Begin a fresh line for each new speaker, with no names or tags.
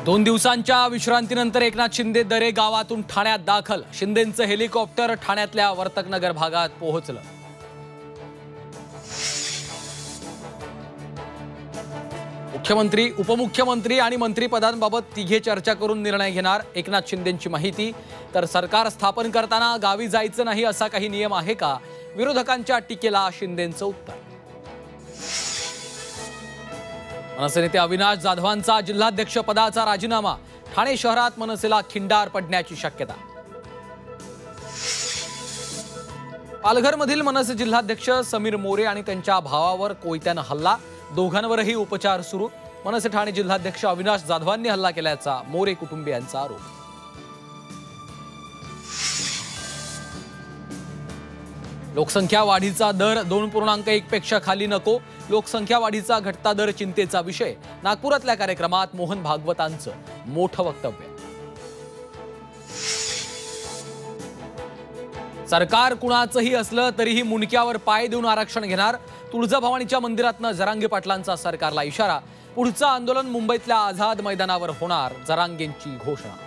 2 दिवसांच्या विश्रांतीनंतर एकनाथ शिंदे दरे गावातून ठाण्यात दाखल। शिंदेंचं हेलिकॉप्टर ठाण्यातल्या वर्तकनगर भागात पोहोचलं। मुख्यमंत्री, उपमुख्यमंत्री आणि मंत्रिपदांबाबत तिघे चर्चा करून निर्णय घेणार। एकनाथ शिंदेंची माहिती। तर सरकार स्थापन करताना गावी जायचं नाही असा काही नियम आहे का? विरोधकांच्या टीकेला शिंदेंचं उत्तर। मनसे नेते अविनाश जाधवांचा जिल्हाध्यक्ष पदाचा राजीनामा। ठाणे शहरात मनसेला खिंडार पडण्याची शक्यता। पालघरमधील मनसे जिल्हाध्यक्ष समीर मोरे आणि त्यांच्या भावावर कोयत्यानं हल्ला। दोघांवरही उपचार सुरू। मनसे ठाणे जिल्हाध्यक्ष अविनाश जाधवांनी हल्ला केल्याचा मोरे कुटुंबियांचा आरोप। लोकसंख्या वाढीचा दर 2.1 पेक्षा खाली नको। लोकसंख्या वाढीचा घटता दर चिंतेचा विषय। नागपुरातल्या कार्यक्रमात मोहन भागवतांचं मोठं वक्तव्य। सरकार कुणाचंही असलं तरीही मुंडक्यावर पाय देऊन आरक्षण घेणार। तुळजाभवानीच्या मंदिरातनं जरांगे पाटलांचा सरकारला इशारा। पुढचं आंदोलन मुंबईतल्या आझाद मैदानावर होणार, जरांगेंची घोषणा।